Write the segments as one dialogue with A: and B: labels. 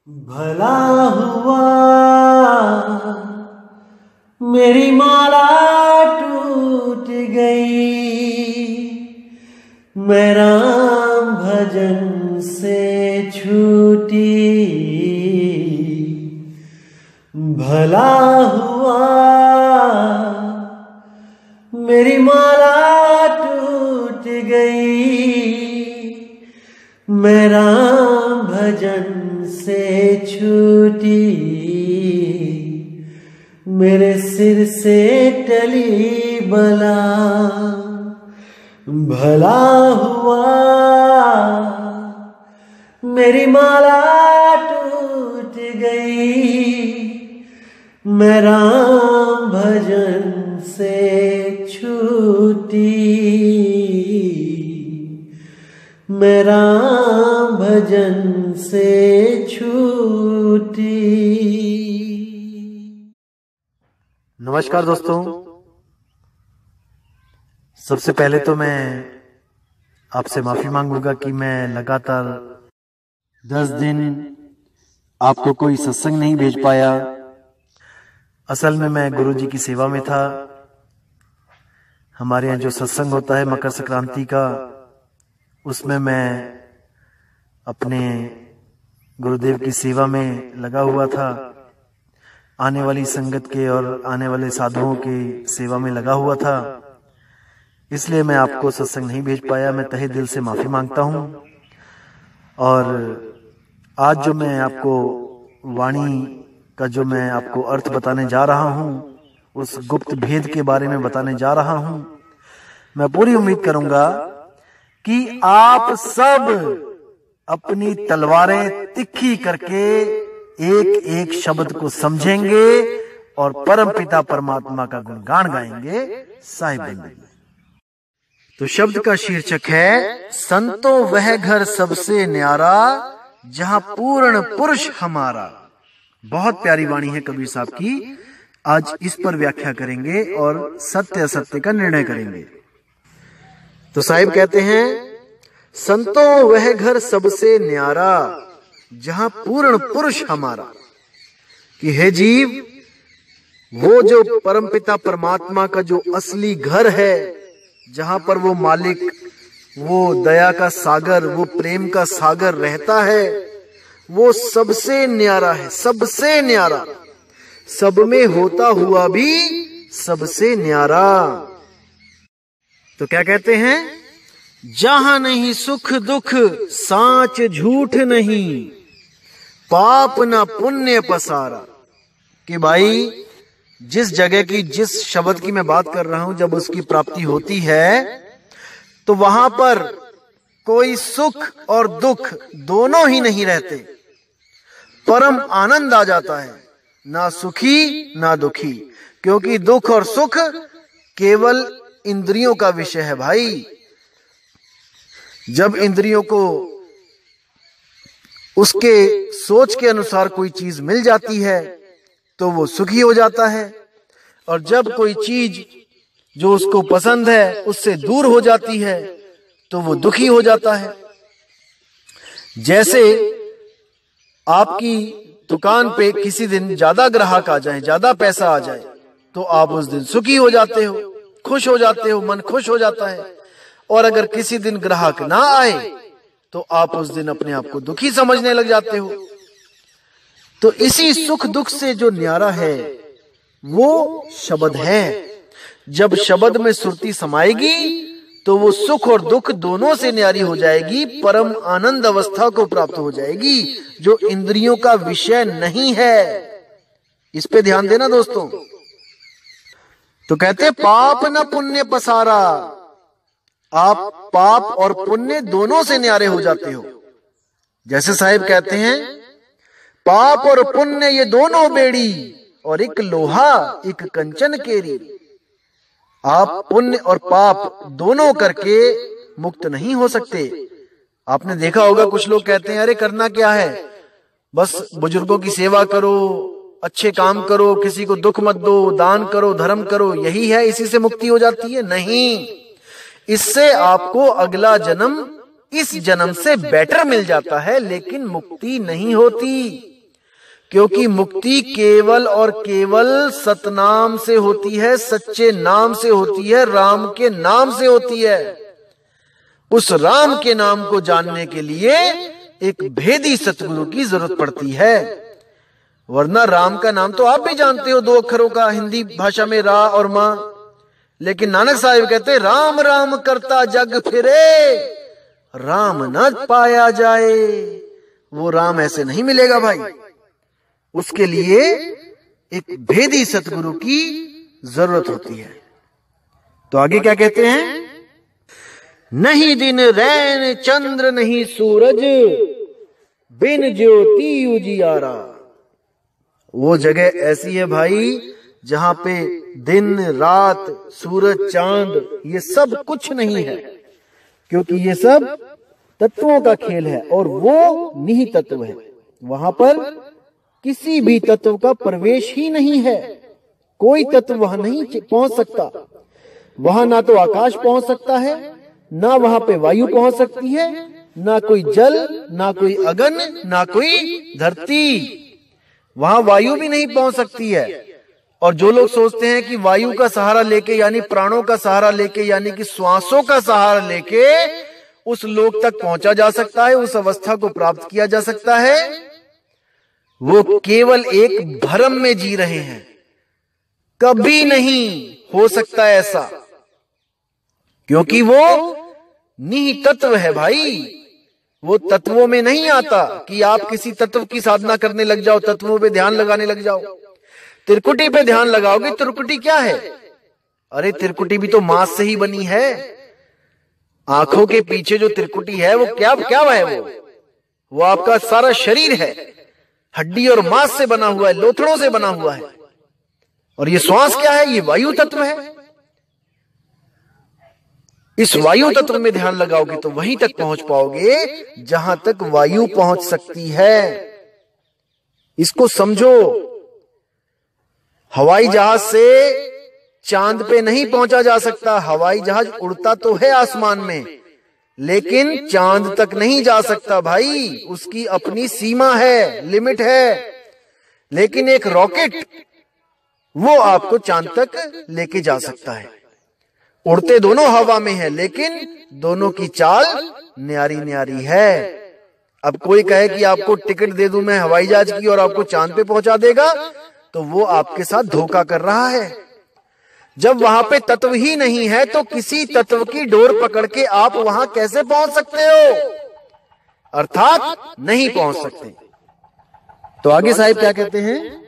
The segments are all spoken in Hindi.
A: भला हुआ मेरी माला टूट गई, मैं राम भजन से छूटी। भला हुआ मेरी माला टूट गई, मैं राम भजन से छूटी। मेरे सिर से टली बला, भला हुआ मेरी माला टूट गई, मैं राम भजन से छूटी। मैं राम भजन से छूटी।
B: नमस्कार दोस्तों, सबसे पहले तो मैं आपसे माफी मांगूंगा कि मैं लगातार 10 दिन आपको कोई सत्संग नहीं भेज पाया। असल में मैं गुरुजी की सेवा में था। हमारे यहाँ जो सत्संग होता है मकर संक्रांति का, उसमें मैं अपने गुरुदेव की सेवा में लगा हुआ था। आने वाली संगत के और आने वाले साधुओं की सेवा में लगा हुआ था, इसलिए मैं आपको सत्संग नहीं भेज पाया। मैं तहे दिल से माफी मांगता हूँ। और आज जो मैं आपको वाणी का जो मैं आपको अर्थ बताने जा रहा हूँ, उस गुप्त भेद के बारे में बताने जा रहा हूँ। मैं पूरी उम्मीद करूंगा कि आप सब अपनी तलवारें तिखी करके एक एक शब्द को समझेंगे और परमपिता परमात्मा का गुणगान गाएंगे। साहिब बंदगी। तो शब्द का शीर्षक है संतो वह घर सबसे न्यारा, जहां पूर्ण पुरुष हमारा। बहुत प्यारी वाणी है कबीर साहब की। आज इस पर व्याख्या करेंगे और सत्य असत्य का निर्णय करेंगे। तो साहिब कहते हैं, संतो वह घर सबसे न्यारा, जहां पूर्ण पुरुष हमारा। कि हे जीव, वो जो परमपिता परमात्मा का जो असली घर है, जहां पर वो मालिक, वो दया का सागर, वो प्रेम का सागर रहता है, वो सबसे न्यारा है। सबसे न्यारा, सब में होता हुआ भी सबसे न्यारा। तो क्या कहते हैं, जहां नहीं सुख दुख साच झूठ नहीं, पाप न पुण्य पसारा। कि भाई, जिस जगह की, जिस शब्द की मैं बात कर रहा हूं, जब उसकी प्राप्ति होती है तो वहां पर कोई सुख और दुख दोनों ही नहीं रहते। परम आनंद आ जाता है, ना सुखी ना दुखी। क्योंकि दुख और सुख केवल इंद्रियों का विषय है भाई। जब इंद्रियों को उसके सोच के अनुसार कोई चीज मिल जाती है तो वो सुखी हो जाता है, और जब कोई चीज जो उसको पसंद है उससे दूर हो जाती है तो वो दुखी हो जाता है। जैसे आपकी दुकान पे किसी दिन ज्यादा ग्राहक आ जाए, ज्यादा पैसा आ जाए, तो आप उस दिन सुखी हो जाते हो, खुश हो जाते हो, मन खुश हो जाता है। और अगर किसी दिन ग्राहक ना आए तो आप उस दिन अपने आप को दुखी समझने लग जाते हो। तो इसी सुख दुख से जो न्यारा है वो शब्द है। जब शब्द में सुरती समाएगी तो वो सुख और दुख दोनों से न्यारी हो जाएगी, परम आनंद अवस्था को प्राप्त हो जाएगी, जो इंद्रियों का विषय नहीं है। इस पे ध्यान देना दोस्तों। तो कहते पाप न पुण्य पसारा, आप पाप और पुण्य दोनों से न्यारे हो जाते हो। जैसे साहिब कहते हैं, पाप और पुण्य ये दोनों बेड़ी, और एक लोहा एक कंचन केरी। आप पुण्य और पाप दोनों करके मुक्त नहीं हो सकते। आपने देखा होगा कुछ लोग कहते हैं, अरे करना क्या है, बस बुजुर्गों की सेवा करो, अच्छे काम करो, किसी को दुख मत दो, दान करो, धर्म करो, यही है, इसी से मुक्ति हो जाती है। नहीं, इससे आपको अगला जन्म इस जन्म से बेटर मिल जाता है, लेकिन मुक्ति नहीं होती। क्योंकि मुक्ति केवल और केवल सतनाम से होती है, सच्चे नाम से होती है, राम के नाम से होती है। उस राम के नाम को जानने के लिए एक भेदी सतगुरु की जरूरत पड़ती है। वरना राम का नाम तो आप भी जानते हो, 2 अक्षरों का, हिंदी भाषा में रा और मां। लेकिन नानक साहिब कहते राम राम करता जग फिरे, राम न पाया जाए। वो राम ऐसे नहीं मिलेगा भाई, उसके लिए एक भेदी सतगुरु की जरूरत होती है। तो आगे क्या कहते हैं? नहीं दिन रैन चंद्र नहीं सूरज, बिन ज्योति उजियारा। वो जगह ऐसी है भाई जहां पे दिन रात सूरज चांद ये सब कुछ नहीं है, क्योंकि ये सब तत्वों का खेल है और वो निहित तत्व है। वहां पर किसी भी तत्व का प्रवेश ही नहीं है, कोई तत्व वहां नहीं पहुंच सकता। वहां ना तो आकाश पहुंच सकता है, ना वहां पे वायु पहुंच सकती है, ना कोई जल, ना कोई अगन, ना कोई धरती। वहां वायु भी नहीं पहुंच सकती है। और जो लोग सोचते हैं कि वायु का सहारा लेके, यानी प्राणों का सहारा लेके, यानी कि श्वासों का सहारा लेके उस लोक तक पहुंचा जा सकता है, उस अवस्था को प्राप्त किया जा सकता है, वो केवल एक भ्रम में जी रहे हैं। कभी नहीं हो सकता ऐसा, क्योंकि वो निहित तत्व है भाई। वो तत्वों में नहीं आता कि आप किसी तत्व की साधना करने लग जाओ, तत्वों पे ध्यान लगाने लग जाओ। त्रिकुटी पे ध्यान लगाओगे, त्रिकुटी क्या है? अरे त्रिकुटी भी तो मांस से ही बनी है। आंखों के पीछे जो त्रिकुटी है वो क्या क्या है? वो आपका सारा शरीर है, हड्डी और मांस से बना हुआ है, लोथड़ों से बना हुआ है। और ये श्वास क्या है? ये वायु तत्व है। इस वायु तत्व में ध्यान लगाओगे तो वहीं तक पहुंच पाओगे जहां तक वायु पहुंच सकती है। इसको समझो। हवाई जहाज से चांद पे नहीं पहुंचा जा सकता। हवाई जहाज उड़ता तो है आसमान में, लेकिन चांद तक नहीं जा सकता भाई। उसकी अपनी सीमा है, लिमिट है। लेकिन एक रॉकेट वो आपको चांद तक लेके जा सकता है। उड़ते दोनों हवा में है, लेकिन दोनों की चाल न्यारी न्यारी है। अब कोई कहे कि आपको टिकट दे दूं मैं हवाई जहाज की और आपको चांद पे पहुंचा देगा, तो वो आपके साथ धोखा कर रहा है। जब वहां पे तत्व ही नहीं है तो किसी तत्व की डोर पकड़ के आप वहां कैसे पहुंच सकते हो? अर्थात नहीं पहुंच सकते। तो आगे साहिब क्या कहते हैं?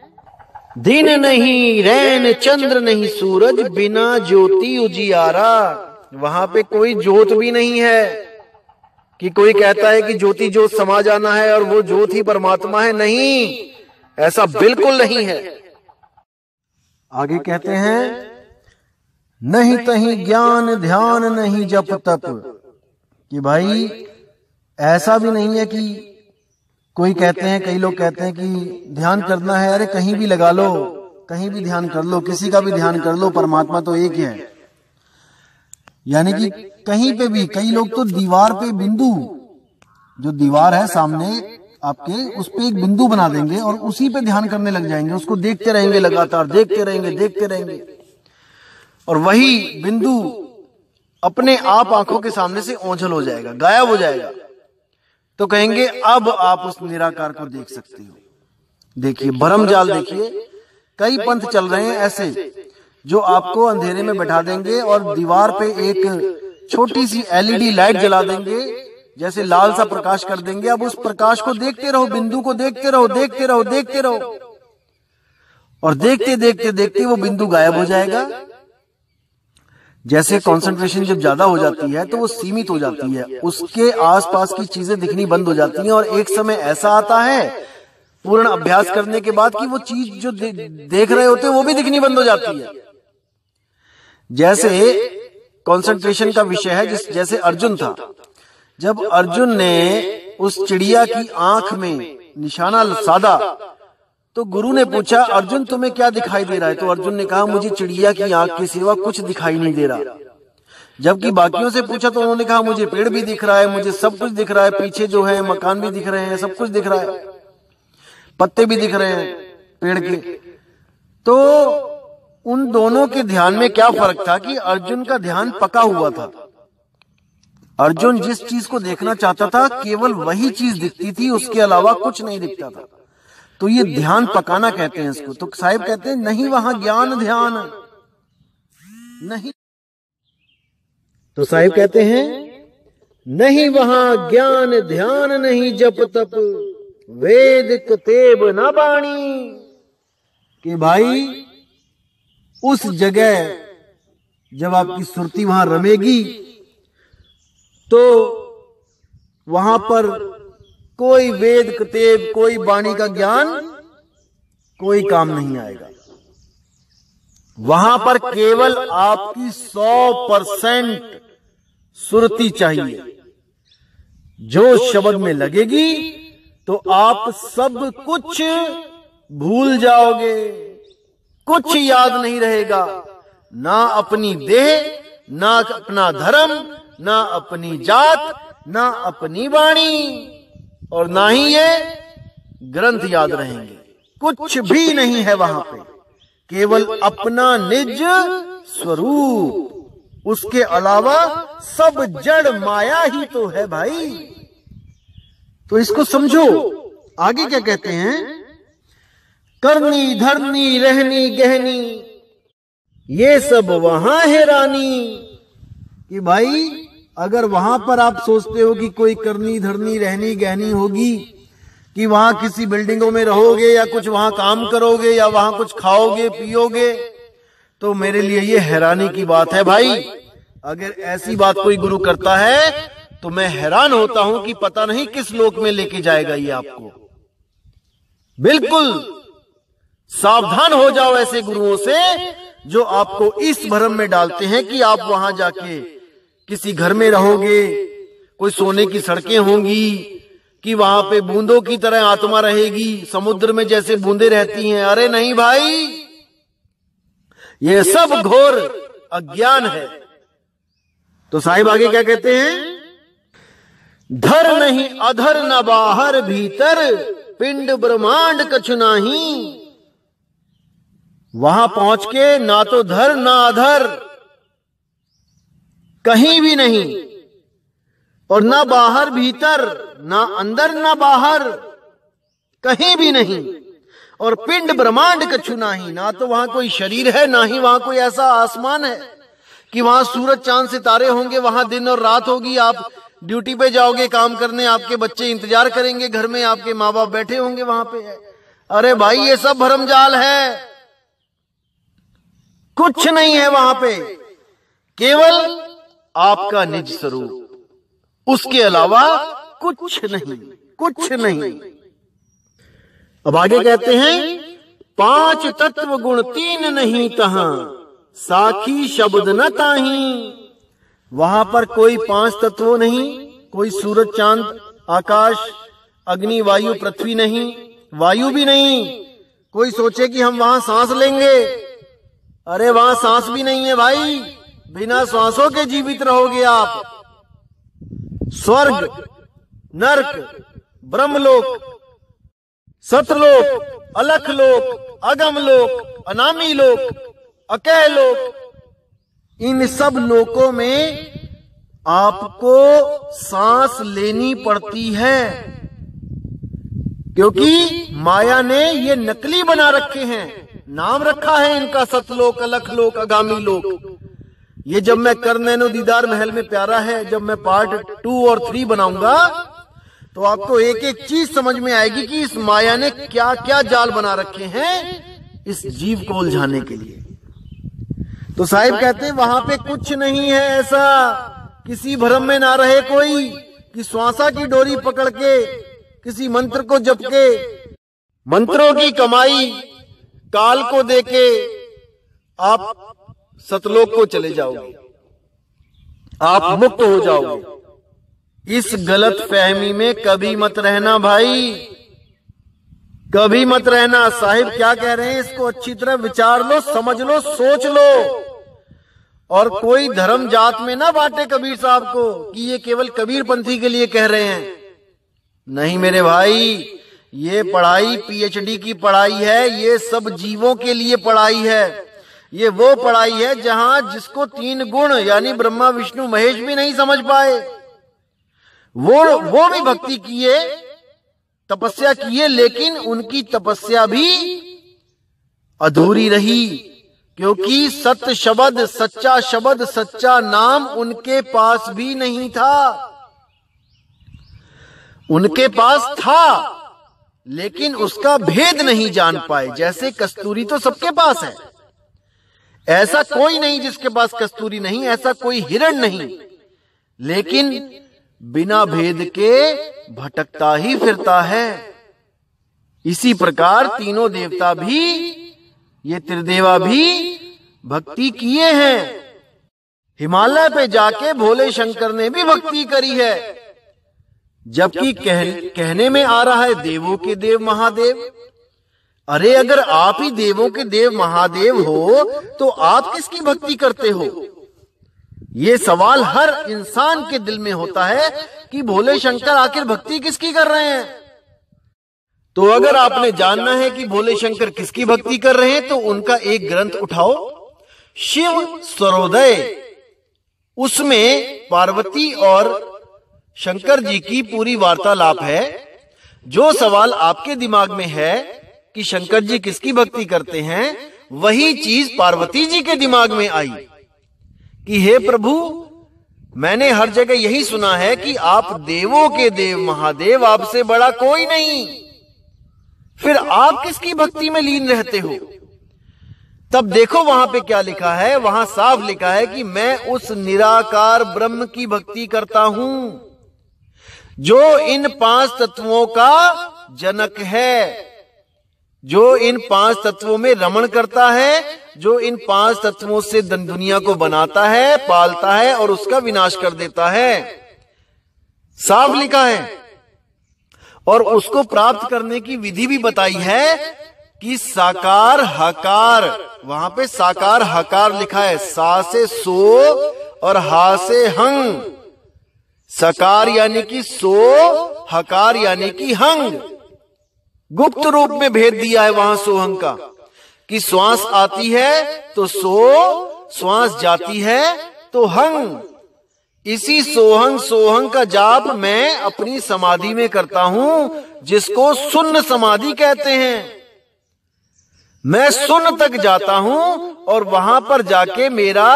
B: दिन नहीं रैन चंद्र नहीं सूरज, बिना ज्योति उजियारा। वहां पे कोई ज्योत भी नहीं है कि कोई कहता है कि ज्योति ज्योत समा जाना है और वो ज्योत ही परमात्मा है। नहीं, ऐसा बिल्कुल नहीं है। आगे कहते हैं नहीं तहीं ज्ञान ध्यान नहीं जप तप। कि भाई ऐसा भी नहीं है कि कोई कहते हैं, कई लोग कहते हैं कि ध्यान करना है, अरे कहीं भी लगा लो, कहीं भी ध्यान कर लो, किसी का भी ध्यान कर लो, परमात्मा तो एक ही है। यानी कि कहीं पे भी, कई लोग तो दीवार पे बिंदु, जो दीवार है सामने आपके, उस पे एक बिंदु बना देंगे और उसी पे ध्यान करने लग जाएंगे। उसको देखते रहेंगे, लगातार देखते रहेंगे, देखते रहेंगे, और वही बिंदु अपने आप आंखों के सामने से ओझल हो जाएगा, गायब हो जाएगा। तो कहेंगे अब आप उस निराकार को देख सकते हो। देखिए भरम जाल, देखिए कई पंथ चल रहे हैं ऐसे, जो आपको अंधेरे में बैठा देंगे और दीवार पे एक छोटी सी एलईडी लाइट जला देंगे, जैसे लाल सा प्रकाश कर देंगे। अब उस प्रकाश को देखते रहो, बिंदु को देखते रहो, देखते रहो, देखते रहो, और देखते देखते देखते वो बिंदु गायब हो जाएगा। जैसे कंसंट्रेशन जब ज्यादा हो जाती है तो वो सीमित हो जाती है, उसके आसपास की चीजें दिखनी बंद हो जाती हैं, और एक समय ऐसा आता है पूर्ण अभ्यास करने के बाद कि वो चीज जो देख रहे होते हैं वो भी दिखनी बंद हो जाती है। जैसे कंसंट्रेशन का विषय है, जैसे अर्जुन था, जब अर्जुन ने उस चिड़िया की आंख में निशाना साधा तो गुरु ने पूछा, अर्जुन तुम्हें क्या दिखाई दे रहा है? तो अर्जुन ने कहा, मुझे चिड़िया की आंख के सिवा कुछ दिखाई नहीं दे रहा। जबकि बाकियों से पूछा तो उन्होंने कहा, मुझे पेड़ भी दिख रहा है, मुझे सब कुछ दिख रहा है, पीछे जो है मकान भी दिख रहे हैं, सब कुछ दिख रहा है। पत्ते भी दिख रहे हैं पेड़ के। तो उन दोनों के ध्यान में क्या फर्क था कि अर्जुन का ध्यान पका हुआ था। अर्जुन जिस चीज को देखना चाहता था केवल वही चीज दिखती थी, उसके अलावा कुछ नहीं दिखता था। तो ये ध्यान पकाना कहते हैं इसको। तो साहिब कहते हैं नहीं वहां ज्ञान ध्यान नहीं।
A: तो साहिब कहते हैं नहीं वहां ज्ञान ध्यान नहीं, जप तप वेद कतेब न बाणी।
B: कि भाई उस जगह जब आपकी सुरती वहां रमेगी तो वहां पर कोई वेद कतेब कोई वाणी का ज्ञान कोई काम नहीं आएगा। वहां पर केवल आपकी 100% सुरती चाहिए। जो शब्द में लगेगी तो आप सब कुछ भूल जाओगे, कुछ याद नहीं रहेगा, ना अपनी देह, ना अपना धर्म, ना अपनी जात, ना अपनी वाणी, और ना ही ये ग्रंथ याद रहेंगे। कुछ भी नहीं है वहां पे, केवल अपना निज स्वरूप। उसके अलावा सब जड़ माया ही तो है भाई। तो इसको समझो। आगे क्या कहते हैं, करनी धरनी रहनी गहनी ये सब वहां है रानी। कि भाई अगर वहां पर आप सोचते हो कि कोई करनी धरनी रहनी गहनी होगी, कि वहां किसी बिल्डिंगों में रहोगे या कुछ वहां काम करोगे या वहां कुछ खाओगे पियोगे, तो मेरे लिए ये हैरानी की बात है भाई। अगर ऐसी बात कोई गुरु करता है तो मैं हैरान होता हूं कि पता नहीं किस लोक में लेके जाएगा ये आपको। बिल्कुल सावधान हो जाओ ऐसे गुरुओं से जो आपको इस भ्रम में डालते हैं कि आप वहां जाके किसी घर में रहोगे, कोई सोने की सड़कें होंगी, कि वहां पे बूंदों की तरह आत्मा रहेगी, समुद्र में जैसे बूंदे रहती हैं। अरे नहीं भाई, ये सब घोर अज्ञान है। तो साहिब आगे क्या कहते हैं, धर नहीं अधर न बाहर भीतर पिंड ब्रह्मांड कछु नाही। वहां पहुंच के ना तो धर ना अधर, कहीं भी नहीं, और ना बाहर भीतर, ना अंदर ना बाहर, कहीं भी नहीं, और पिंड ब्रह्मांड कछु नाही। ना तो वहां कोई शरीर है, ना ही वहां कोई ऐसा आसमान है कि वहां सूरज चांद सितारे होंगे, वहां दिन और रात होगी। आप ड्यूटी पे जाओगे काम करने, आपके बच्चे इंतजार करेंगे घर में, आपके माँ बाप बैठे होंगे वहां पे। अरे भाई ये सब भरमजाल है, कुछ नहीं है वहां पे, केवल आपका निज स्वरूप, उसके अलावा कुछ नहीं, कुछ नहीं। अब आगे कहते हैं, 5 तत्व गुण 3 नहीं तहां साखी शब्द न ताही। वहां पर कोई 5 तत्वों नहीं, कोई सूरज चांद आकाश अग्नि वायु पृथ्वी नहीं, वायु भी नहीं। कोई सोचे कि हम वहां सांस लेंगे, अरे वहां सांस भी नहीं है भाई, बिना सांसों के जीवित रहोगे आप। स्वर्ग नरक ब्रह्मलोक सतलोक अलखलोक अगमलोक अनामी लोक अकह लोक, इन सब लोकों में आपको सांस लेनी पड़ती है, क्योंकि माया ने ये नकली बना रखे हैं। नाम रखा है इनका सतलोक अलखलोक अगामी लोक। ये जब मैं कर नैनो दीदार महल में प्यारा है, जब मैं पार्ट 2 और 3 बनाऊंगा तो आपको एक एक चीज समझ में आएगी कि इस माया ने क्या क्या जाल बना रखे हैं इस जीव को उलझाने के लिए। तो साहिब कहते हैं वहां पे कुछ नहीं है ऐसा, किसी भ्रम में ना रहे कोई कि श्वासा की डोरी पकड़ के किसी मंत्र को जप के मंत्रों की कमाई काल को देके आप सतलोक को चले जाओगे, आप मुक्त हो जाओगे। इस गलत फहमी में कभी मत रहना भाई, कभी मत रहना। साहिब क्या कह रहे हैं इसको अच्छी तरह विचार लो, समझ लो, सोच लो, और कोई धर्म जात में ना बांटे कबीर साहब को कि ये केवल कबीर पंथी के लिए कह रहे हैं। नहीं मेरे भाई,
A: ये पढ़ाई पीएचडी की पढ़ाई है, ये सब जीवों के लिए पढ़ाई है। ये वो पढ़ाई है जहां जिसको 3 गुण यानी ब्रह्मा विष्णु महेश भी नहीं समझ पाए, वो भी भक्ति किए, तपस्या किए, लेकिन उनकी तपस्या भी अधूरी रही, क्योंकि सत्य शब्द, सच्चा नाम उनके पास भी नहीं था। उनके पास था लेकिन उसका भेद नहीं जान पाए। जैसे कस्तूरी तो सबके पास है, ऐसा कोई नहीं जिसके पास कस्तूरी नहीं, ऐसा कोई हिरण नहीं, लेकिन बिना भेद के भटकता ही फिरता है। इसी प्रकार तीनों देवता भी, ये त्रिदेवा भी भक्ति किए हैं। हिमालय पे जाके भोले शंकर ने भी भक्ति करी है, जबकि कहने में आ रहा है देवों के देव महादेव। अरे अगर आप ही देवों के देव महादेव हो तो आप किसकी भक्ति करते हो? ये सवाल हर इंसान के दिल में होता है कि भोले शंकर आखिर भक्ति किसकी कर रहे हैं। तो अगर आपने जानना है कि भोले शंकर किसकी भक्ति कर रहे हैं तो उनका एक ग्रंथ उठाओ, शिव स्वरोदय। उसमें पार्वती और शंकर जी की पूरी वार्तालाप है। जो सवाल आपके दिमाग में है कि शंकर जी किसकी भक्ति करते हैं, वही चीज पार्वती जी के दिमाग में आई कि हे प्रभु, मैंने हर जगह यही सुना है कि आप देवों के देव महादेव, आपसे बड़ा कोई नहीं, फिर आप किसकी भक्ति में लीन रहते हो? तब देखो वहां पे क्या लिखा है। वहां साफ लिखा है कि मैं उस निराकार ब्रह्म की भक्ति करता हूं जो इन 5 तत्वों का जनक है, जो इन 5 तत्वों में रमण करता है, जो इन 5 तत्वों से दुनिया को बनाता है, पालता है और उसका विनाश कर देता है। साफ लिखा है। और उसको प्राप्त करने की विधि भी बताई है कि साकार हकार, वहां पे साकार हकार लिखा है, सा से सो और हा से हंग। सकार यानी कि सो, हकार यानी कि हंग। गुप्त रूप में भेद दिया है वहां सोहंग का कि श्वास आती है तो सो, श्वास जाती है तो हंग। इसी सोहंग का जाप मैं अपनी समाधि में करता हूं, जिसको शून्य समाधि कहते हैं। मैं शून्य तक जाता हूं और वहां पर जाके मेरा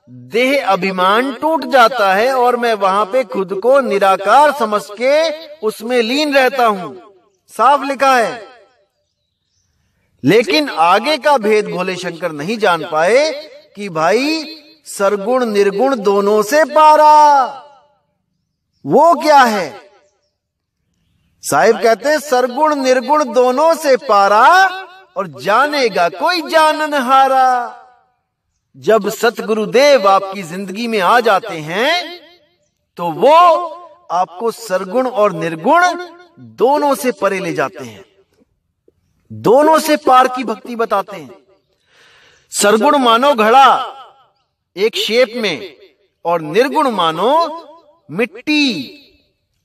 A: देह अभिमान टूट जाता है और मैं वहां पे खुद को निराकार समझ के उसमें लीन रहता हूं। साफ लिखा है। लेकिन आगे का भेद भोले शंकर नहीं जान पाए कि भाई सरगुण निर्गुण दोनों से पारा वो क्या है। साहिब कहते हैं सरगुण निर्गुण दोनों से पारा और जानेगा कोई जाननहारा। जब सतगुरुदेव आपकी जिंदगी में आ जाते हैं तो वो आपको सरगुण और निर्गुण दोनों से परे ले जाते हैं, दोनों से पार की भक्ति बताते हैं। सरगुण मानो घड़ा एक शेप में और निर्गुण मानो मिट्टी।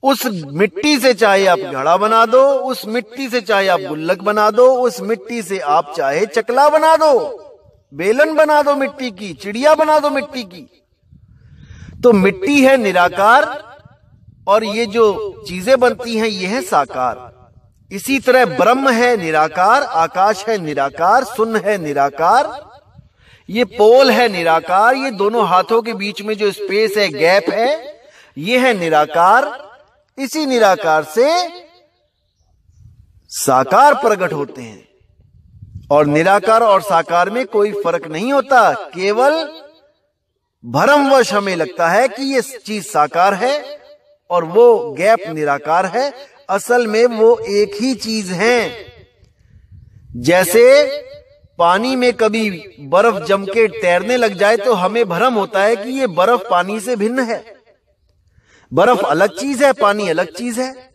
A: उस मिट्टी से चाहे आप घड़ा बना दो, उस मिट्टी से चाहे आप गुल्लक बना दो, उस मिट्टी से आप चाहे चकला बना दो, बेलन बना दो मिट्टी की, चिड़िया बना दो मिट्टी की। तो मिट्टी है निराकार और ये जो चीजें बनती हैं ये है साकार। इसी तरह ब्रह्म है निराकार, आकाश है निराकार, शून्य है निराकार, ये पोल है निराकार, ये दोनों हाथों के बीच में जो स्पेस है, गैप है, ये है निराकार। इसी निराकार से साकार प्रकट होते हैं और निराकार और साकार में कोई फर्क नहीं होता। केवल भ्रमवश हमें लगता है कि ये चीज साकार है और वो गैप निराकार है। असल में वो एक ही चीज है। जैसे पानी में कभी बर्फ जम के तैरने लग जाए तो हमें भ्रम होता है कि ये बर्फ पानी से भिन्न है। बर्फ अलग चीज है, पानी अलग चीज है,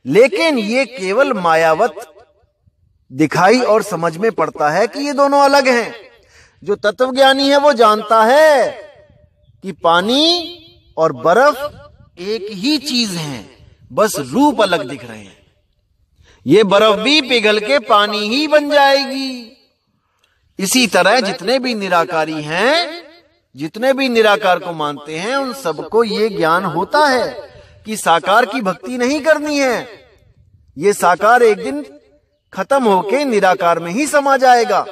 A: लेकिन ये केवल मायावत दिखाई और समझ में पड़ता है कि ये दोनों अलग हैं। जो तत्वज्ञानी है वो जानता है कि पानी और बर्फ एक ही चीज है, बस रूप अलग दिख रहे हैं। ये बर्फ भी पिघल के पानी ही बन जाएगी। इसी तरह जितने भी निराकारी हैं, जितने भी निराकार को मानते हैं, उन सबको ये ज्ञान होता है कि साकार की भक्ति नहीं करनी है। ये साकार एक दिन खत्म होके निराकार में ही समा जाएगा।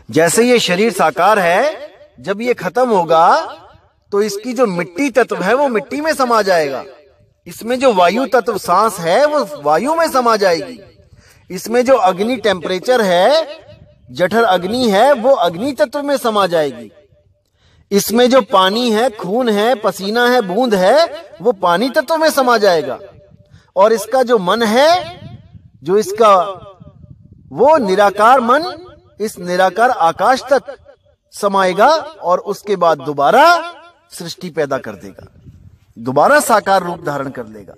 A: जैसे ये शरीर साकार है, जब ये खत्म होगा तो इसकी जो मिट्टी तत्व है वो मिट्टी में समा जाएगा। इसमें जो वायु तत्व सांस है वो वायु में समा जाएगी। इसमें जो अग्नि टेम्परेचर है, जठर अग्नि है, वो अग्नि तत्व में समा जाएगी। इसमें जो पानी है, खून है, पसीना है, बूंद है, वो पानी तत्व में समा जाएगा। और इसका जो मन है, जो इसका वो निराकार मन इस निराकार आकाश तक समाएगा और उसके बाद दोबारा सृष्टि पैदा कर देगा, दोबारा साकार रूप धारण कर लेगा।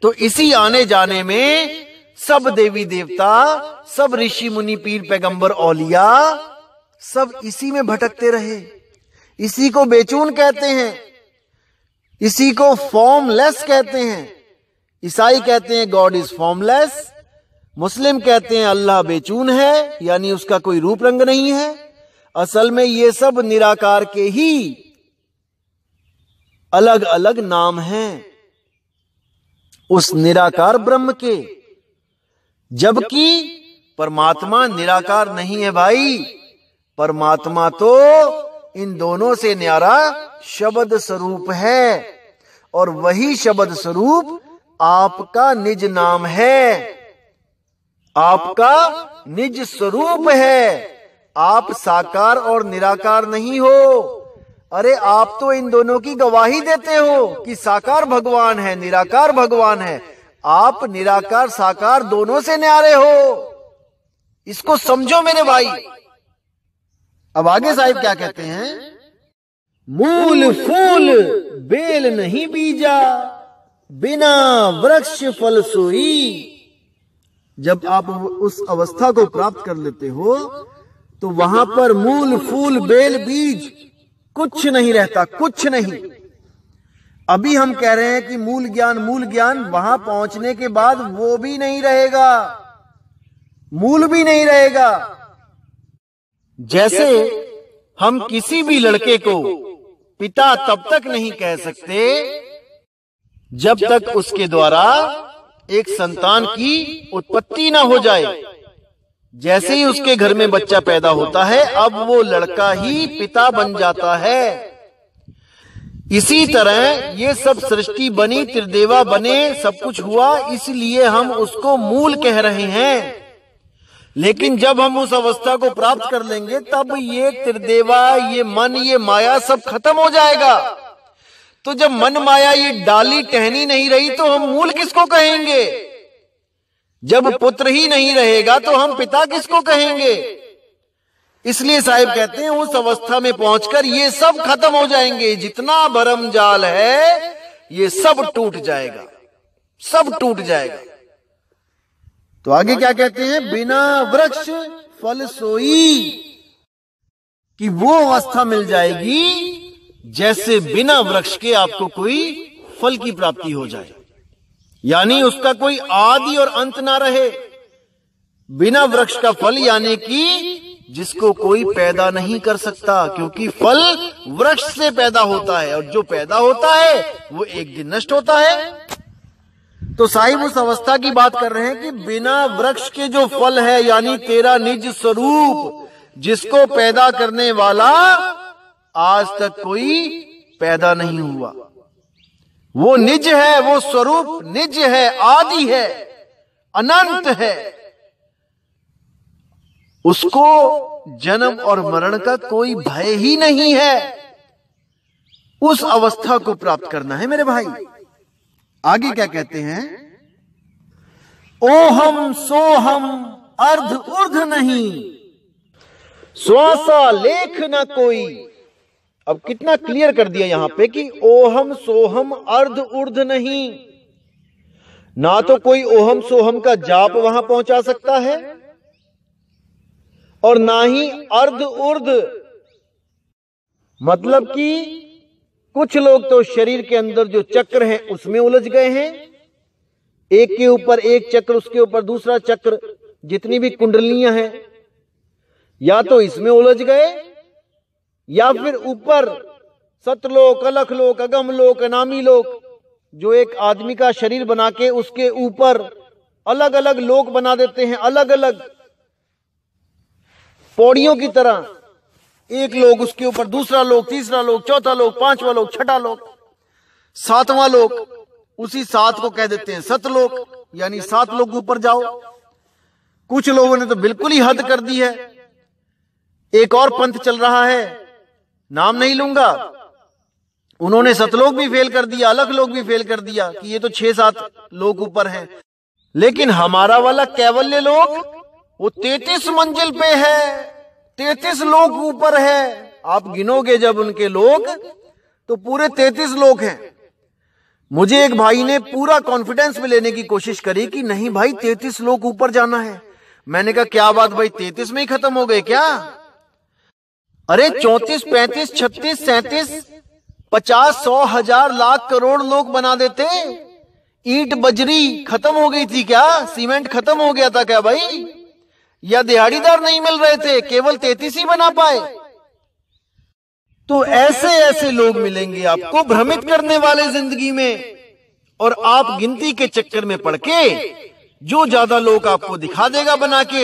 A: तो इसी आने जाने में सब देवी देवता, सब ऋषि मुनि, पीर पैगंबर, औलिया, सब इसी में भटकते रहे। इसी को बेचून कहते हैं, इसी को फॉर्मलेस कहते हैं। ईसाई कहते हैं गॉड इज फॉर्मलेस, मुस्लिम कहते हैं अल्लाह बेचून है, यानी उसका कोई रूप रंग नहीं है। असल में ये सब निराकार के ही अलग अलग नाम हैं, उस निराकार ब्रह्म के। जबकि परमात्मा निराकार नहीं है भाई। परमात्मा तो इन दोनों से न्यारा शब्द स्वरूप है, और वही शब्द स्वरूप आपका निज नाम है, आपका निज स्वरूप है। आप साकार और निराकार नहीं हो। अरे आप तो इन दोनों की गवाही देते हो कि साकार भगवान है, निराकार भगवान है। आप निराकार साकार दोनों से न्यारे हो। इसको समझो मेरे भाई। अब आगे साहिब क्या कहते हैं? मूल फूल बेल नहीं बीजा, बिना वृक्ष फल सोई। जब आप उस अवस्था को प्राप्त कर लेते हो तो वहां पर मूल फूल बेल बीज कुछ नहीं रहता, कुछ नहीं। अभी हम कह रहे हैं कि मूल ज्ञान, वहां पहुंचने के बाद वो भी नहीं रहेगा, मूल भी नहीं रहेगा। जैसे हम किसी भी लड़के को पिता तब तक नहीं कह सकते जब तक उसके द्वारा एक संतान की उत्पत्ति ना हो जाए। जैसे ही उसके घर में बच्चा पैदा होता है, अब वो लड़का ही पिता बन जाता है। इसी तरह ये सब सृष्टि बनी, त्रिदेवा बने, सब कुछ हुआ, इसलिए हम उसको मूल कह रहे हैं। लेकिन जब हम उस अवस्था को प्राप्त कर लेंगे तब ये त्रिदेवा, ये मन, ये माया सब खत्म हो जाएगा। तो जब मन माया ये डाली टहनी नहीं रही तो हम मूल किसको कहेंगे? जब पुत्र ही नहीं रहेगा तो हम पिता किसको कहेंगे? इसलिए साहिब कहते हैं उस अवस्था में पहुंचकर ये सब खत्म हो जाएंगे। जितना भरम जाल है ये सब टूट जाएगा, सब टूट जाएगा। तो आगे क्या कहते हैं? बिना वृक्ष फल सोई, कि वो अवस्था मिल जाएगी जैसे बिना वृक्ष के आपको कोई फल की प्राप्ति हो जाए, यानी उसका कोई आदि और अंत ना रहे। बिना वृक्ष का फल यानी कि जिसको कोई पैदा नहीं कर सकता, क्योंकि फल वृक्ष से पैदा होता है और जो पैदा होता है वो एक दिन नष्ट होता है। तो साहिब उस अवस्था की बात कर रहे हैं कि बिना वृक्ष के जो फल है, यानी तेरा निज स्वरूप, जिसको पैदा करने वाला आज तक कोई पैदा नहीं हुआ। वो निज है, वो स्वरूप निज है, आदि है, अनंत है। उसको जन्म और मरण का कोई भय ही नहीं है। उस अवस्था को प्राप्त करना है मेरे भाई। आगे क्या कहते हैं? ओहम सोहम अर्ध ऊर्ध नहीं, श्वासा लेख न कोई। अब कितना क्लियर कर दिया यहां पे कि ओहम सोहम अर्ध ऊर्ध नहीं। ना तो कोई ओहम सोहम का जाप वहां पहुंचा सकता है और ना ही अर्ध ऊर्ध। मतलब कि कुछ लोग तो शरीर के अंदर जो चक्र हैं उसमें उलझ गए हैं, एक के ऊपर एक चक्र, उसके ऊपर दूसरा चक्र, जितनी भी कुंडलियां हैं, या तो इसमें उलझ गए या फिर ऊपर सतलोक, अलखलोक, अगमलोक, अनामी लोक, जो एक आदमी का शरीर बना के उसके ऊपर अलग अलग लोक बना देते हैं, अलग अलग पौड़ियों की तरह। एक लोक, उसके ऊपर दूसरा लोक, तीसरा लोक, चौथा लोक, पांचवा लोक, छठा लोक, सातवां लोक, उसी सात को कह देते हैं सतलोक, यानी 7 लोग ऊपर जाओ। कुछ लोगों ने तो बिल्कुल ही हद कर दी है। एक और पंथ चल रहा है, नाम नहीं लूंगा, उन्होंने सतलोक भी फेल कर दिया, अलग लोग भी फेल कर दिया कि ये तो 6-7 लोग ऊपर हैं। लेकिन हमारा वाला कैवल्य लोक वो 33 मंजिल पे है, 33 लोग ऊपर है। आप गिनोगे जब उनके लोग तो पूरे 33 लोग हैं। मुझे एक भाई ने पूरा कॉन्फिडेंस में लेने की कोशिश करी कि नहीं भाई 33 लोग ऊपर जाना है। मैंने कहा क्या बात भाई, 33 में ही खत्म हो गए क्या? अरे 34, 35, 36, 37, 50, 100, 1000, लाख, करोड़ लोग बना देते। ईंट बजरी खत्म हो गई थी क्या? सीमेंट खत्म हो गया था क्या भाई? या दिहाड़ीदार नहीं मिल रहे थे, केवल 33 ही बना पाए? तो ऐसे ऐसे लोग मिलेंगे आपको भ्रमित करने वाले जिंदगी में, और आप गिनती के चक्कर में पड़ के जो ज्यादा लोग आपको दिखा देगा बना के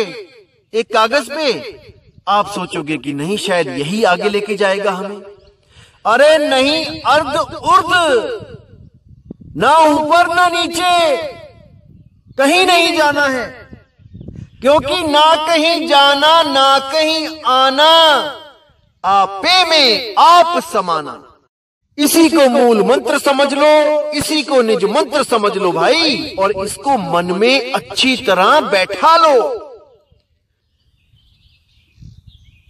A: एक कागज पे, आप सोचोगे कि नहीं शायद यही आगे लेके जाएगा हमें। अरे नहीं, अर्ध उर्ध, ना ऊपर ना नीचे, कहीं नहीं जाना है, क्योंकि ना कहीं जाना ना कहीं आना, आपे में आप समाना। इसी को मूल मंत्र समझ लो, इसी को निज मंत्र समझ लो भाई, और इसको मन में अच्छी तरह बैठा लो,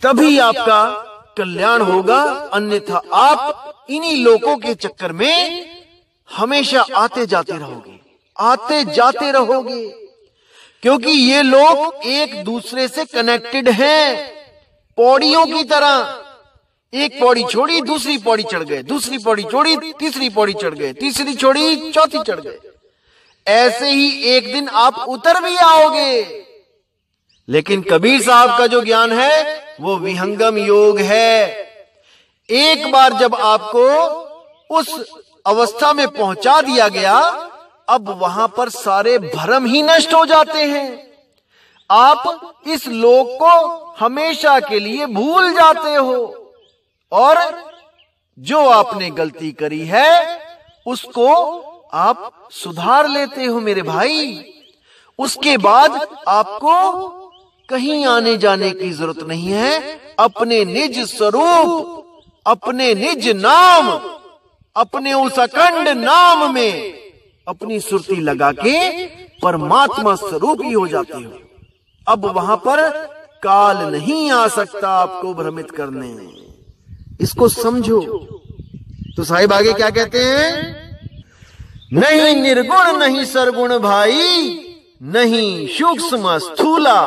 A: तभी आपका कल्याण होगा। अन्यथा आप इन्हीं लोगों के चक्कर में हमेशा आते जाते रहोगे, आते जाते रहोगे, क्योंकि ये लोग एक दूसरे से कनेक्टेड हैं, पौड़ियों की तरह। एक पौड़ी छोड़ी दूसरी पौड़ी चढ़ गए, दूसरी पौड़ी छोड़ी तीसरी पौड़ी चढ़ गए, तीसरी छोड़ी चौथी चढ़ गए। ऐसे ही एक दिन आप उतर भी आओगे। लेकिन कबीर साहब का जो ज्ञान है वो विहंगम योग है। एक बार जब आपको उस अवस्था में पहुंचा दिया गया, अब वहां पर सारे भ्रम ही नष्ट हो जाते हैं। आप इस लोक को हमेशा के लिए भूल जाते हो, और जो आपने गलती करी है उसको आप सुधार लेते हो मेरे भाई। उसके बाद आपको कहीं आने जाने की जरूरत नहीं है। अपने निज स्वरूप, अपने निज नाम, अपने उस अखंड नाम में अपनी सुरती लगा के परमात्मा स्वरूप ही हो जाते हो। अब वहां पर काल नहीं आ सकता आपको भ्रमित करने। इसको समझो। तो साहिब आगे क्या कहते हैं? नहीं निर्गुण नहीं सरगुण भाई, नहीं सूक्ष्म स्थूला।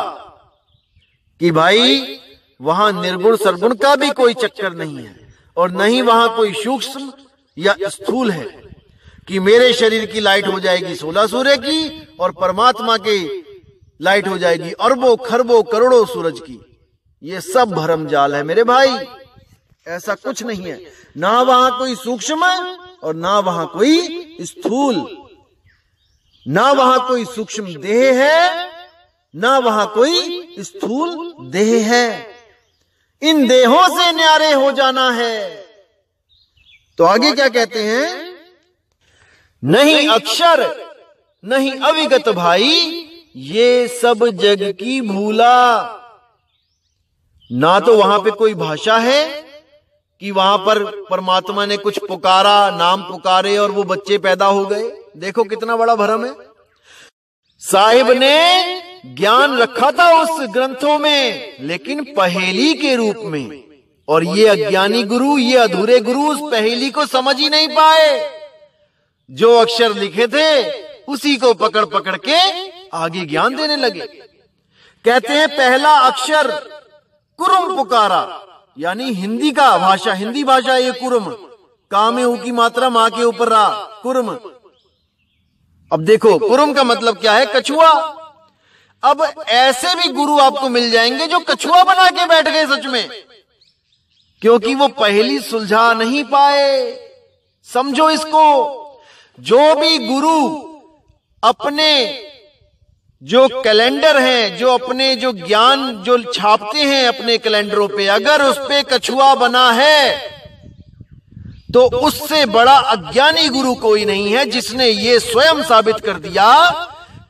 A: कि भाई वहां निर्गुण सरगुण का भी कोई चक्कर नहीं है, और नहीं वहां कोई सूक्ष्म या स्थूल है कि मेरे शरीर की लाइट हो जाएगी 16 सूर्य की और परमात्मा की लाइट हो जाएगी अरबों खरबों करोड़ों सूरज की। ये सब भरम जाल है मेरे भाई, ऐसा कुछ नहीं है। ना वहां कोई सूक्ष्म और ना वहां कोई स्थूल, ना वहां कोई सूक्ष्म देह है, ना वहां कोई स्थूल देह है। इन देहों से न्यारे हो जाना है। तो आगे क्या कहते हैं? नहीं अक्षर नहीं अविगत भाई, ये सब जग की भूला। ना तो वहां पे कोई भाषा है कि वहां पर परमात्मा ने कुछ पुकारा, नाम पुकारे और वो बच्चे पैदा हो गए। देखो कितना बड़ा भ्रम है। साहिब ने ज्ञान रखा था उस ग्रंथों में, लेकिन पहेली के रूप में, और ये अज्ञानी गुरु, ये अधूरे गुरु उस पहेली को समझ ही नहीं पाए। जो अक्षर लिखे थे उसी को पकड़ पकड़ के आगे ज्ञान देने लगे। कहते हैं पहला अक्षर कुरुम पुकारा, यानी हिंदी का भाषा, हिंदी भाषा ये कुरुम, का में ऊ की मात्रा मां के ऊपर रहा कुरुम। अब देखो, कुरुम का मतलब क्या है? कछुआ। अब ऐसे भी गुरु आपको मिल जाएंगे जो कछुआ बना के बैठ गए सच में, क्योंकि वो पहली सुलझा नहीं पाए। समझो इसको, जो भी गुरु अपने जो कैलेंडर हैं, जो अपने जो ज्ञान जो छापते हैं अपने कैलेंडरों पे, अगर उस पे कछुआ बना है तो उससे बड़ा अज्ञानी गुरु कोई नहीं है, जिसने ये स्वयं साबित कर दिया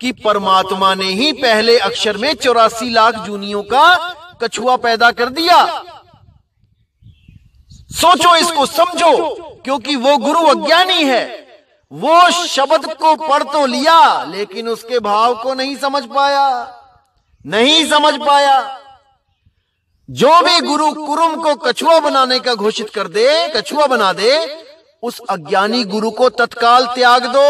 A: कि परमात्मा ने ही पहले अक्षर में 84 लाख जूनियों का कछुआ पैदा कर दिया। सोचो इसको, समझो, क्योंकि वो गुरु अज्ञानी है। वो शब्द को पढ़ तो लिया लेकिन उसके भाव को नहीं समझ पाया, नहीं समझ पाया। जो भी गुरु कुरुम को कछुआ बनाने का घोषित कर दे, कछुआ बना दे, उस अज्ञानी गुरु को तत्काल त्याग दो।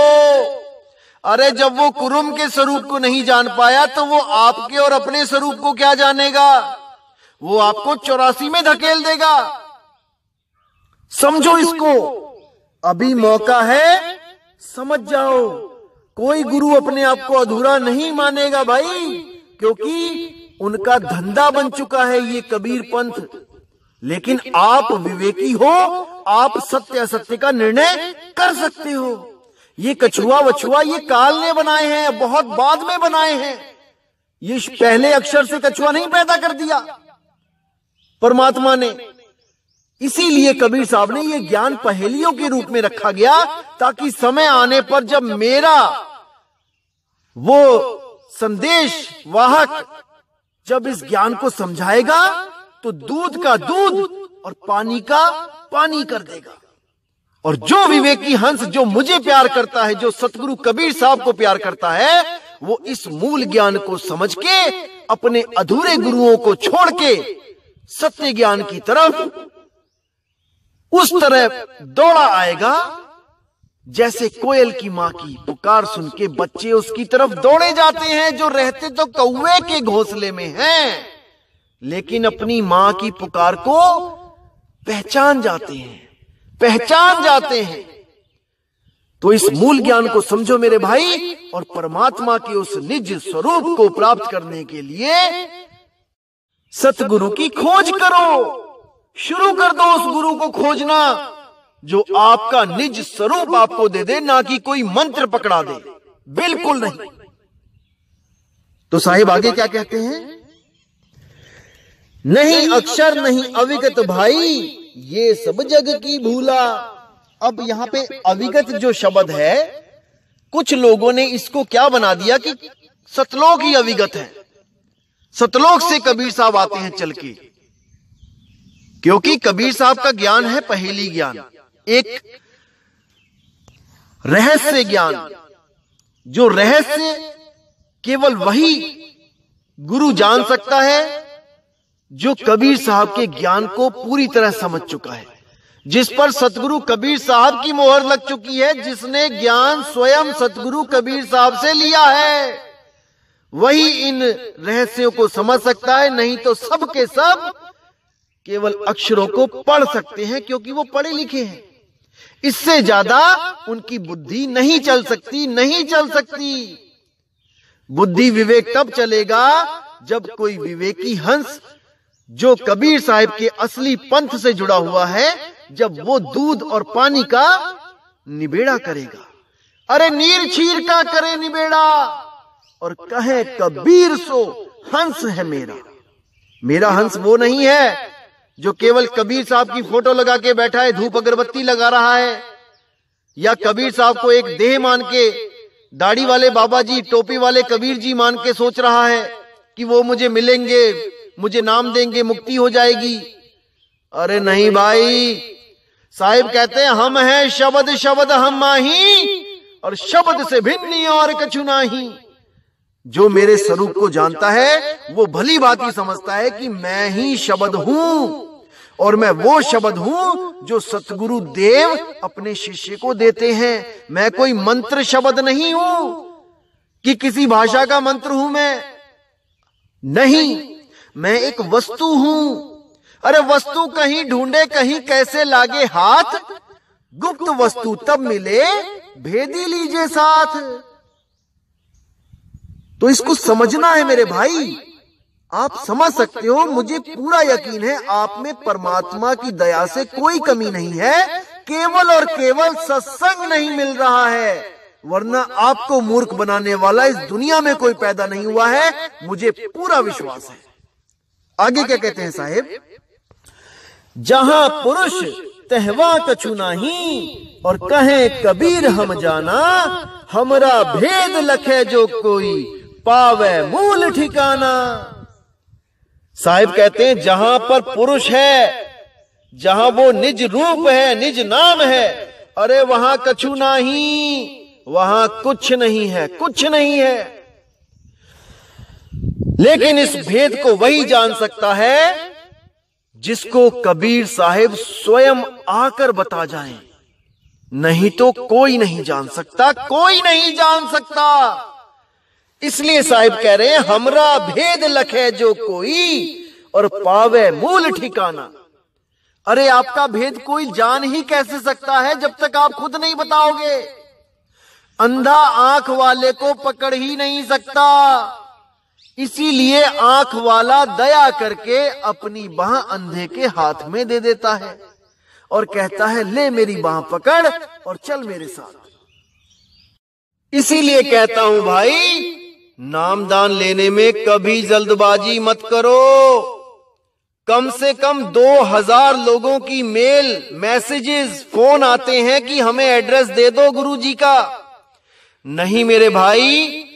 A: अरे जब वो कुरुम के स्वरूप को नहीं जान पाया तो वो आपके और अपने स्वरूप को क्या जानेगा? वो आपको 84 में धकेल देगा। समझो इसको, अभी मौका है, समझ जाओ। कोई गुरु अपने आप को अधूरा नहीं मानेगा भाई, क्योंकि उनका धंधा बन चुका है ये कबीर पंथ। लेकिन आप विवेकी हो, आप सत्य असत्य का निर्णय कर सकते हो। ये कछुआ वछुआ ये काल ने बनाए हैं, बहुत बाद में बनाए हैं। ये पहले अक्षर से कछुआ नहीं पैदा कर दिया परमात्मा ने। इसीलिए कबीर साहब ने ये ज्ञान पहेलियों के रूप में रखा गया, ताकि समय आने पर जब मेरा वो संदेश वाहक जब इस ज्ञान को समझाएगा तो दूध का दूध और पानी का पानी कर देगा। और जो विवेकी हंस जो मुझे प्यार करता है, जो सतगुरु कबीर साहब को प्यार करता है, वो इस मूल ज्ञान को समझ के अपने अधूरे गुरुओं को छोड़ के सत्य ज्ञान की तरफ उस तरह दौड़ा आएगा जैसे कोयल की मां की पुकार सुन के बच्चे उसकी तरफ दौड़े जाते हैं, जो रहते तो कौवे के घोंसले में हैं, लेकिन अपनी मां की पुकार को पहचान जाते हैं, पहचान जाते हैं। तो इस मूल ज्ञान को समझो मेरे भाई, और परमात्मा के उस निज स्वरूप को प्राप्त करने के लिए सतगुरु की खोज करो। शुरू कर दो उस गुरु को खोजना जो आपका निज स्वरूप आपको दे दे, ना कि कोई मंत्र पकड़ा दे, बिल्कुल नहीं। तो साहिब आगे क्या कहते हैं? नहीं अक्षर नहीं अविगत भाई, ये सब जग की भूला। अब यहां पे अविगत जो शब्द है, कुछ लोगों ने इसको क्या बना दिया कि सतलोक ही अविगत है। सतलोक से कबीर साहब आते हैं चल के, क्योंकि कबीर साहब का ज्ञान है पहेली ज्ञान, एक रहस्य ज्ञान, जो रहस्य केवल वही गुरु जान सकता है जो कबीर साहब के ज्ञान को पूरी तरह समझ चुका है, जिस पर सतगुरु कबीर साहब की मोहर लग चुकी है, जिसने ज्ञान स्वयं सतगुरु कबीर साहब से लिया है, वही इन रहस्यों को समझ सकता है। नहीं तो सब के सब केवल अक्षरों को पढ़ सकते हैं, क्योंकि वो पढ़े लिखे हैं। इससे ज्यादा उनकी बुद्धि नहीं चल सकती, नहीं चल सकती। बुद्धि विवेक तब चलेगा जब कोई विवेकी हंस जो कबीर साहिब के असली पंथ से जुड़ा हुआ है, जब वो दूध और पानी का निबेड़ा करेगा। अरे नीर छीर का करे निबेड़ा, और कहे कबीर सो हंस है मेरा। मेरा हंस वो नहीं है जो केवल कबीर साहब की फोटो लगा के बैठा है, धूप अगरबत्ती लगा रहा है, या कबीर साहब को एक देह मान के, दाढ़ी वाले बाबा जी, टोपी वाले कबीर जी मान के सोच रहा है कि वो मुझे मिलेंगे, मुझे नाम देंगे, मुक्ति हो जाएगी। अरे नहीं भाई, साहिब कहते हैं हम हैं शब्द शब्द हम माही, और शब्द से भिन्न और कछु नाही। जो मेरे स्वरूप को जानता है वो भली बात ही समझता है कि मैं ही शब्द हूं, और मैं वो शब्द हूं जो सतगुरु देव अपने शिष्य को देते हैं। मैं कोई मंत्र शब्द नहीं हूं कि किसी भाषा का मंत्र हूं मैं, नहीं, मैं एक वस्तु हूं। अरे वस्तु कहीं ढूंढे कहीं कैसे लागे हाथ, गुप्त वस्तु तब मिले भेदी लीजिए साथ। तो इसको समझना है मेरे भाई। आप समझ सकते हो, मुझे पूरा यकीन है आप में परमात्मा की दया से कोई कमी नहीं है, केवल और केवल सत्संग नहीं मिल रहा है, वरना आपको मूर्ख बनाने वाला इस दुनिया में कोई पैदा नहीं हुआ है, मुझे पूरा विश्वास है। आगे क्या कहते हैं साहेब, जहां पुरुष तहवा कछु नाही, और कहे कबीर हम जाना, हमरा भेद लखे जो कोई, पावे मूल ठिकाना। साहिब कहते हैं जहां पर पुरुष है, जहां वो निज रूप है, निज नाम है, अरे वहां कछु नहीं, वहां कुछ नहीं है, कुछ नहीं है। लेकिन इस भेद को वही जान सकता है जिसको कबीर साहिब स्वयं आकर बता जाएं, नहीं तो कोई नहीं जान सकता, कोई नहीं जान सकता। इसलिए साहिब कह रहे हैं हमरा भेद लखे जो कोई, और पावे मूल ठिकाना। अरे आपका भेद कोई जान ही कैसे सकता है जब तक आप खुद नहीं बताओगे। अंधा आंख वाले को पकड़ ही नहीं सकता, इसीलिए आंख वाला दया करके अपनी बाह अंधे के हाथ में दे देता है और कहता है ले मेरी बाह पकड़ और चल मेरे साथ। इसीलिए कहता हूं भाई, नामदान लेने में कभी जल्दबाजी मत करो। कम से कम 2000 लोगों की मेल, मैसेजेस, फोन आते हैं कि हमें एड्रेस दे दो गुरुजी का। नहीं मेरे भाई,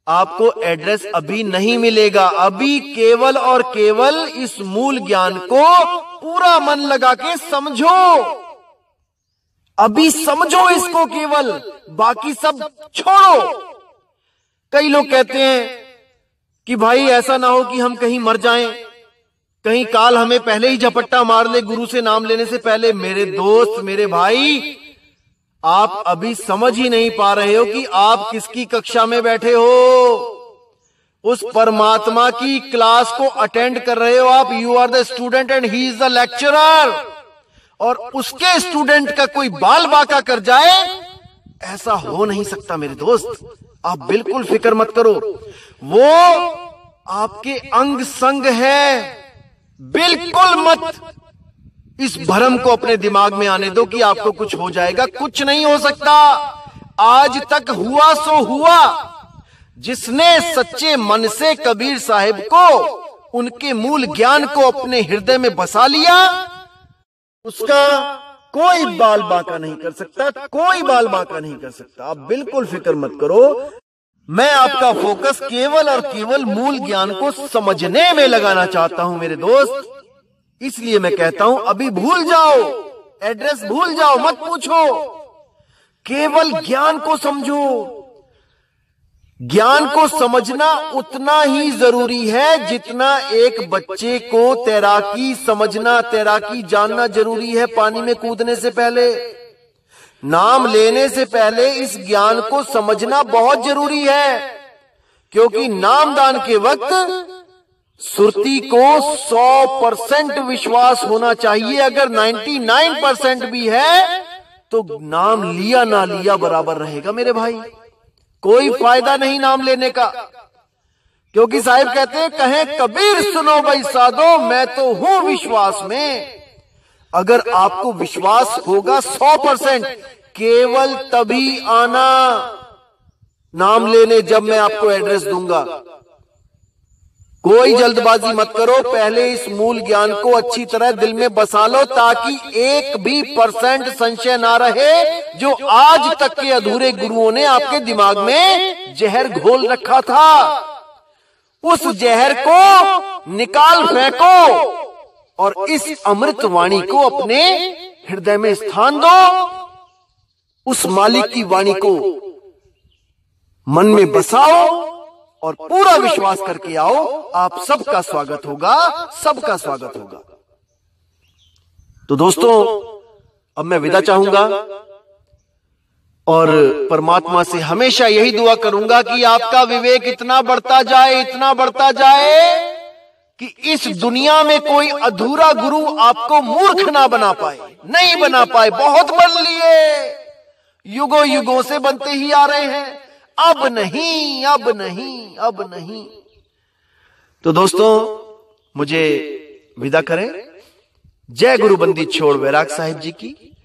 A: आपको एड्रेस अभी नहीं मिलेगा। अभी केवल और केवल इस मूल ज्ञान को पूरा मन लगा के समझो, अभी समझो इसको केवल, बाकी सब छोड़ो। कई लोग कहते हैं कि भाई ऐसा ना हो कि हम कहीं मर जाएं, कहीं काल हमें पहले ही झपट्टा मार ले गुरु से नाम लेने से पहले। मेरे दोस्त, मेरे भाई, आप अभी समझ ही नहीं पा रहे हो कि आप किसकी कक्षा में बैठे हो। उस परमात्मा की क्लास को अटेंड कर रहे हो आप। You are the student and he is the lecturer. और उसके स्टूडेंट का कोई बाल बाका कर जाए, ऐसा हो नहीं सकता मेरे दोस्त। आप बिल्कुल फिक्र मत करो, वो आपके अंग संग है। बिल्कुल मत इस भ्रम को अपने दिमाग में आने दो कि आपको कुछ हो जाएगा। कुछ नहीं हो सकता। आज तक हुआ सो हुआ। जिसने सच्चे मन से कबीर साहिब को, उनके मूल ज्ञान को अपने हृदय में बसा लिया, उसका कोई बाल बांका नहीं कर सकता, कोई बाल बांका नहीं कर सकता। आप बिल्कुल फिक्र मत करो। मैं आपका फोकस केवल और केवल मूल ज्ञान को समझने में लगाना चाहता हूं मेरे दोस्त। इसलिए मैं कहता हूं अभी भूल जाओ, एड्रेस भूल जाओ, मत पूछो, केवल ज्ञान को समझो। ज्ञान को समझना उतना ही जरूरी है जितना एक बच्चे को तैराकी समझना, तैराकी जानना जरूरी है पानी में कूदने से पहले। नाम लेने से पहले इस ज्ञान को समझना बहुत जरूरी है, क्योंकि नामदान के वक्त सुरती को 100% विश्वास होना चाहिए। अगर 99% भी है तो नाम लिया ना लिया बराबर रहेगा मेरे भाई। कोई फायदा नहीं नाम लेने का, क्योंकि साहिब कहते हैं कहें कबीर सुनो भाई साधो, मैं तो हूं विश्वास में। अगर आपको विश्वास होगा 100%, केवल तभी आना नाम लेने जब मैं आपको एड्रेस दूंगा। कोई जल्दबाजी मत करो, पहले इस मूल ज्ञान को अच्छी तरह दिल में बसा लो, ताकि 1% संशय ना रहे जो आज तक के अधूरे गुरुओं ने आपके दिमाग में जहर घोल रखा था। उस जहर को निकाल फेंको और इस अमृत वाणी को अपने हृदय में स्थान दो। उस मालिक की वाणी को मन में बसाओ और पूरा विश्वास करके आओ। आप सबका स्वागत होगा, सबका स्वागत होगा। तो दोस्तों, अब मैं विदा चाहूंगा और परमात्मा से हमेशा यही दुआ करूंगा कि आपका विवेक इतना बढ़ता जाए, इतना बढ़ता जाए कि इस दुनिया में कोई अधूरा गुरु आपको मूर्ख ना बना पाए, नहीं बना पाए। बहुत बन लिए, युगों युगों से बनते ही आ रहे हैं। अब नहीं, अब नहीं, अब नहीं। तो दोस्तों मुझे विदा करें। जय गुरु बंदी छोड़ वैराग साहिब जी की,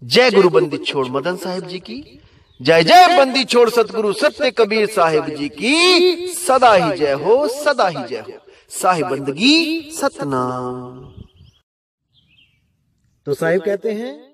A: जय गुरु बंदी छोड़ मदन साहिब जी की, जय जय बंदी छोड़ सतगुरु सत्य कबीर साहिब जी की सदा ही जय हो, सदा ही जय हो। साहिब बंदगी सतनाम। तो साहिब कहते हैं